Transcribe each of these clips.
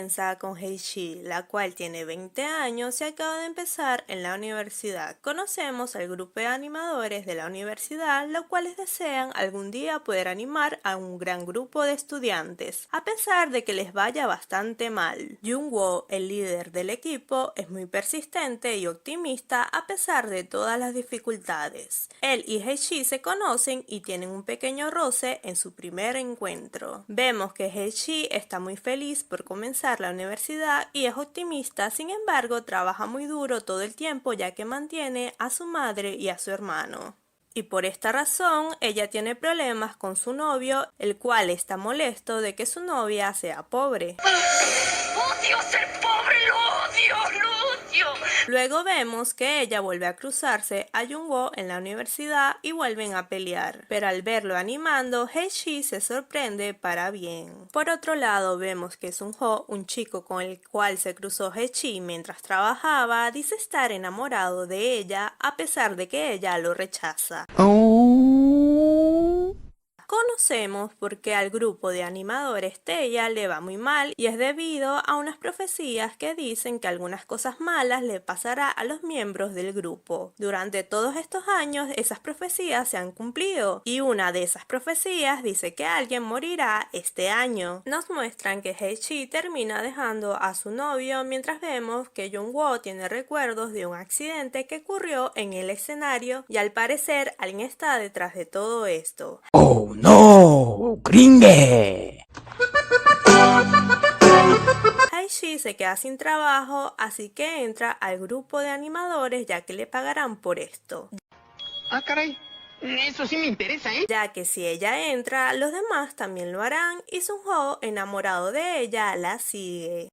comienza con Heishi, la cual tiene 20 años y acaba de empezar en la universidad. Conocemos al grupo de animadores de la universidad, los cuales desean algún día poder animar a un gran grupo de estudiantes, a pesar de que les vaya bastante mal. Jungwoo, el líder del equipo, es muy persistente y optimista a pesar de todas las dificultades. Él y Heishi se conocen y tienen un pequeño roce en su primer encuentro. Vemos que Heishi está muy feliz por comenzar la universidad y es optimista, sin embargo trabaja muy duro todo el tiempo ya que mantiene a su madre y a su hermano. Y por esta razón ella tiene problemas con su novio, el cual está molesto de que su novia sea pobre. ¡Odio ser pobre! ¡Lo odio! ¡Lo odio! Luego vemos que ella vuelve a cruzarse a Jungwoo en la universidad y vuelven a pelear, pero al verlo animando, Heishi se sorprende para bien. Por otro lado, vemos que Sunho, un chico con el cual se cruzó Heishi mientras trabajaba, dice estar enamorado de ella a pesar de que ella lo rechaza. Conocemos porque al grupo de animadores Teya le va muy mal y es debido a unas profecías que dicen que algunas cosas malas le pasará a los miembros del grupo. Durante todos estos años esas profecías se han cumplido y una de esas profecías dice que alguien morirá este año. Nos muestran que Heishi termina dejando a su novio mientras vemos que Jungwoo tiene recuerdos de un accidente que ocurrió en el escenario y al parecer alguien está detrás de todo esto. ¡Oh, no! ¡Gringue! Heishi se queda sin trabajo, así que entra al grupo de animadores ya que le pagarán por esto. Ah, caray. Eso sí me interesa, ¿eh? Ya que si ella entra, los demás también lo harán y Sunho, enamorado de ella, la sigue.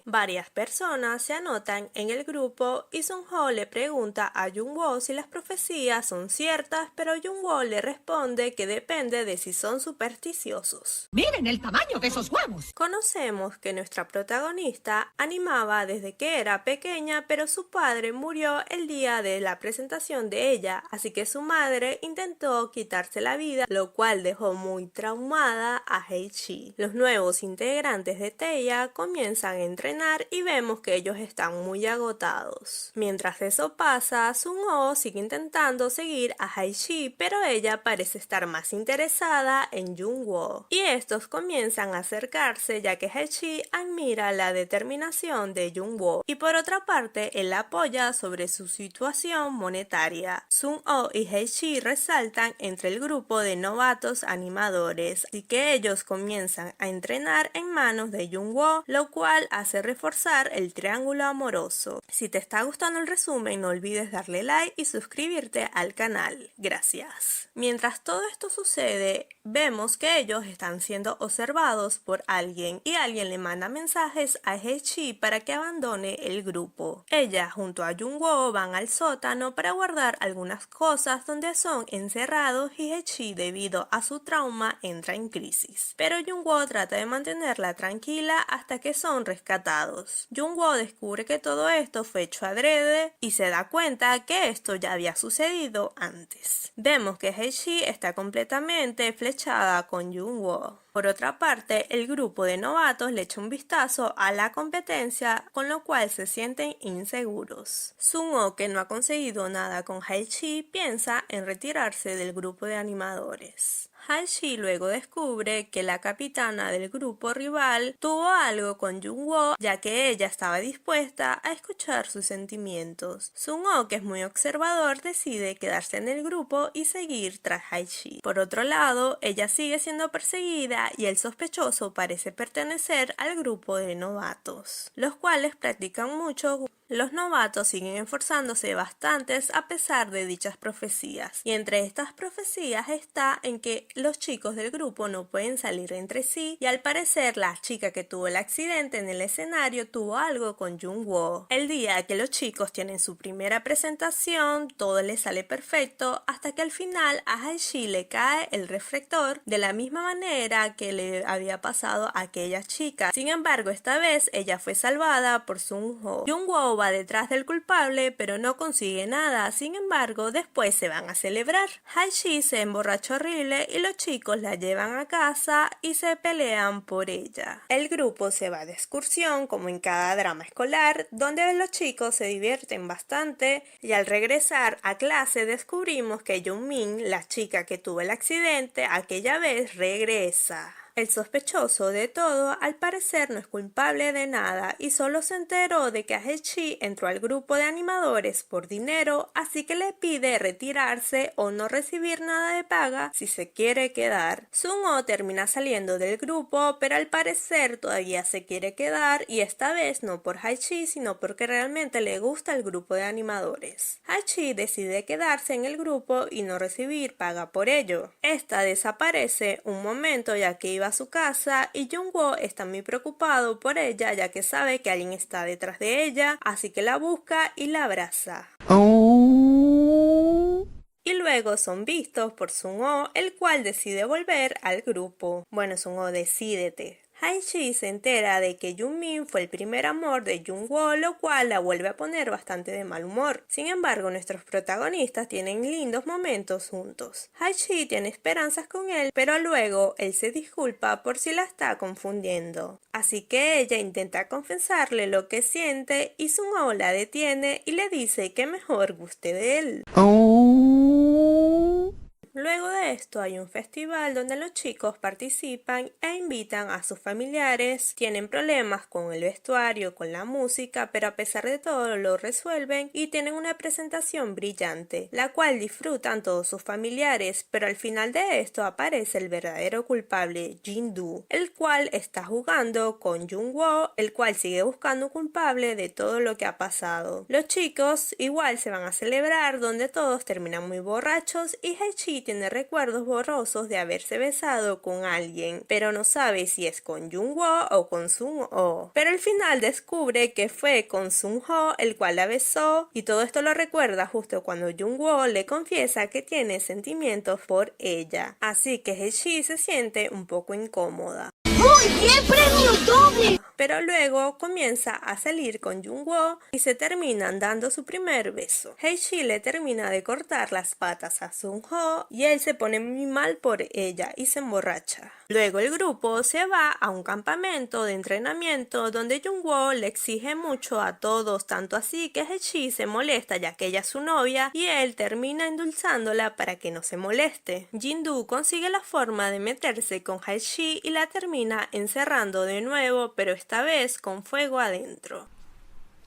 Varias personas se anotan en el grupo y Sunho le pregunta a Jungwoo si las profecías son ciertas, pero Jungwoo le responde que depende de si son supersticiosos. ¡Miren el tamaño de esos huevos! Conocemos que nuestra protagonista animaba desde que era pequeña, pero su padre murió el día de la presentación de ella, así que su madre intentó quitarse la vida, lo cual dejó muy traumada a Heishi. Los nuevos integrantes de Teya comienzan a entrenar y vemos que ellos están muy agotados. Mientras eso pasa, Sunho sigue intentando seguir a Heishi, pero ella parece estar más interesada en Jungwoo. Y estos comienzan a acercarse ya que Heishi admira la determinación de Jungwoo y por otra parte él la apoya sobre su situación monetaria. Sunho y Heishi resaltan entre el grupo de novatos animadores, así que ellos comienzan a entrenar en manos de Jungwoo, lo cual hace reforzar el triángulo amoroso. Si te está gustando el resumen, no olvides darle like y suscribirte al canal. Gracias. Mientras todo esto sucede, vemos que ellos están siendo observados por alguien y alguien le manda mensajes a Heishi para que abandone el grupo. Ella junto a Jungwoo van al sótano para guardar algunas cosas donde son encerrados y Heishi debido a su trauma entra en crisis. Pero Jungwoo trata de mantenerla tranquila hasta que son rescatados. Jungwoo descubre que todo esto fue hecho adrede y se da cuenta que esto ya había sucedido antes. Vemos que Heishi está completamente flechada con Jungwoo. Por otra parte, el grupo de novatos le echa un vistazo a la competencia, con lo cual se sienten inseguros. Sunho, que no ha conseguido nada con Heishi, piensa en retirarse del grupo de animadores. Heishi luego descubre que la capitana del grupo rival tuvo algo con Jungwoo, ya que ella estaba dispuesta a escuchar sus sentimientos. Sunho, que es muy observador, decide quedarse en el grupo y seguir tras Heishi. Por otro lado, ella sigue siendo perseguida y el sospechoso parece pertenecer al grupo de novatos, los cuales practican mucho. Los novatos siguen esforzándose bastantes a pesar de dichas profecías, y entre estas profecías está en que los chicos del grupo no pueden salir entre sí, y al parecer la chica que tuvo el accidente en el escenario tuvo algo con Jungwoo. El día que los chicos tienen su primera presentación, todo les sale perfecto hasta que al final a Heishi le cae el reflector de la misma manera que le había pasado a aquella chica. Sin embargo, esta vez ella fue salvada por Sunho. Jungwoo va va detrás del culpable, pero no consigue nada. Sin embargo, después se van a celebrar. Hae-ji se emborracha horrible y los chicos la llevan a casa y se pelean por ella. El grupo se va de excursión, como en cada drama escolar, donde los chicos se divierten bastante y al regresar a clase descubrimos que Jung-min, la chica que tuvo el accidente aquella vez, regresa. El sospechoso de todo al parecer no es culpable de nada y solo se enteró de que Hae-ji entró al grupo de animadores por dinero, así que le pide retirarse o no recibir nada de paga si se quiere quedar. Sun-ho termina saliendo del grupo, pero al parecer todavía se quiere quedar y esta vez no por Hae-ji sino porque realmente le gusta el grupo de animadores. Hae-ji decide quedarse en el grupo y no recibir paga por ello. Esta desaparece un momento ya que iba a su casa y Jung-woo está muy preocupado por ella ya que sabe que alguien está detrás de ella, así que la busca y la abraza. Y luego son vistos por Sun-ho, el cual decide volver al grupo. Bueno, Sun-ho, decídete. Hae-ji se entera de que Jung-min fue el primer amor de Jung-woo, lo cual la vuelve a poner bastante de mal humor. Sin embargo, nuestros protagonistas tienen lindos momentos juntos. Hae-ji tiene esperanzas con él, pero luego él se disculpa por si la está confundiendo. Así que ella intenta confesarle lo que siente y Sun-ho la detiene y le dice que mejor guste de él. Luego de esto hay un festival donde los chicos participan e invitan a sus familiares, tienen problemas con el vestuario, con la música, pero a pesar de todo lo resuelven y tienen una presentación brillante, la cual disfrutan todos sus familiares, pero al final de esto aparece el verdadero culpable, Jin-doo, el cual está jugando con Jung-woo, el cual sigue buscando un culpable de todo lo que ha pasado. Los chicos igual se van a celebrar donde todos terminan muy borrachos y Hae-ji tiene recuerdos borrosos de haberse besado con alguien, pero no sabe si es con Jung-woo o con Sun-ho. Pero al final descubre que fue con Sun-ho el cual la besó y todo esto lo recuerda justo cuando Jung-woo le confiesa que tiene sentimientos por ella. Así que Hae-ji se siente un poco incómoda. ¡Muy bien, premio doble! Pero luego comienza a salir con Jung-woo y se terminan dando su primer beso. Hae-ji le termina de cortar las patas a Sun-ho y él se pone muy mal por ella y se emborracha. Luego el grupo se va a un campamento de entrenamiento donde Jung-woo le exige mucho a todos, tanto así que Hae-ji se molesta ya que ella es su novia y él termina endulzándola para que no se moleste. Jin-doo consigue la forma de meterse con Hae-ji y la termina encerrando de nuevo, pero esta vez con fuego adentro.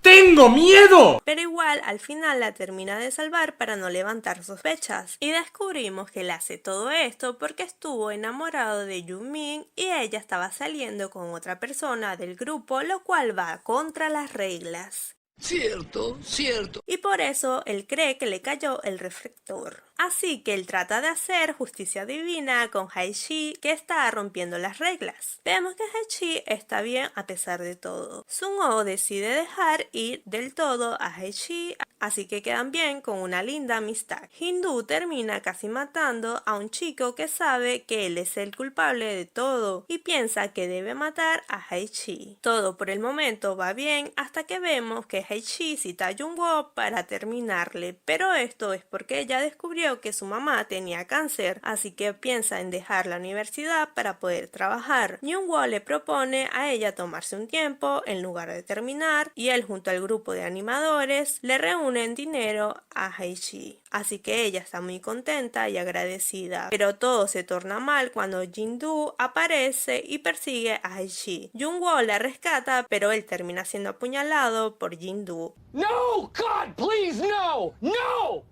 ¡Tengo miedo! Pero igual al final la termina de salvar para no levantar sospechas. Y descubrimos que él hace todo esto porque estuvo enamorado de Jung-min y ella estaba saliendo con otra persona del grupo, lo cual va contra las reglas. Cierto, cierto. Y por eso él cree que le cayó el reflector. Así que él trata de hacer justicia divina con Hae-ji, que está rompiendo las reglas. Vemos que Hae-ji está bien a pesar de todo. Sun-ho decide dejar ir del todo a Hae-ji, así que quedan bien con una linda amistad. Jin-doo termina casi matando a un chico que sabe que él es el culpable de todo y piensa que debe matar a Hae-ji. Todo por el momento va bien hasta que vemos que Hae-ji cita a Jung-woo para terminarle, pero esto es porque ella descubrió que su mamá tenía cáncer, así que piensa en dejar la universidad para poder trabajar. Jung-woo le propone a ella tomarse un tiempo en lugar de terminar y él junto al grupo de animadores le reúnen dinero a Hae-ji. Así que ella está muy contenta y agradecida, pero todo se torna mal cuando Jin-doo aparece y persigue a Hae-ji. Jung-woo la rescata, pero él termina siendo apuñalado por Jin-doo. No, God, please, no, no,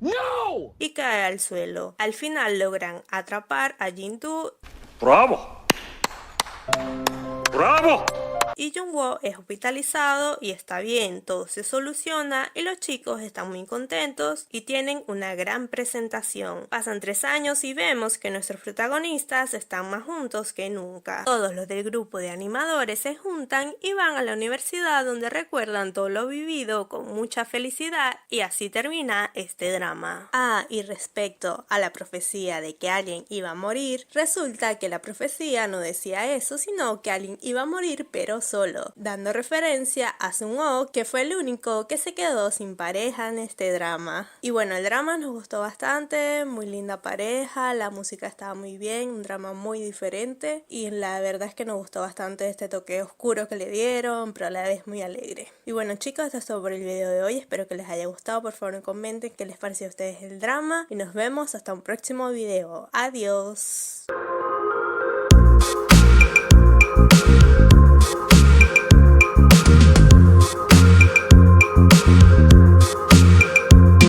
no. Y cae al suelo. Al final logran atrapar a Jin-doo. ¡Bravo! ¡Bravo! Y Jung-woo es hospitalizado y está bien, todo se soluciona y los chicos están muy contentos y tienen una gran presentación. Pasan 3 años y vemos que nuestros protagonistas están más juntos que nunca. Todos los del grupo de animadores se juntan y van a la universidad donde recuerdan todo lo vivido con mucha felicidad y así termina este drama. Ah, y respecto a la profecía de que alguien iba a morir, resulta que la profecía no decía eso, sino que alguien iba a morir pero solo, dando referencia a Sun-ho, que fue el único que se quedó sin pareja en este drama. Y bueno, el drama nos gustó bastante, muy linda pareja, la música estaba muy bien, un drama muy diferente y la verdad es que nos gustó bastante este toque oscuro que le dieron, pero a la vez muy alegre. Y bueno chicos, esto es todo por el video de hoy, espero que les haya gustado, por favor comenten qué les pareció a ustedes el drama y nos vemos hasta un próximo video. Adiós.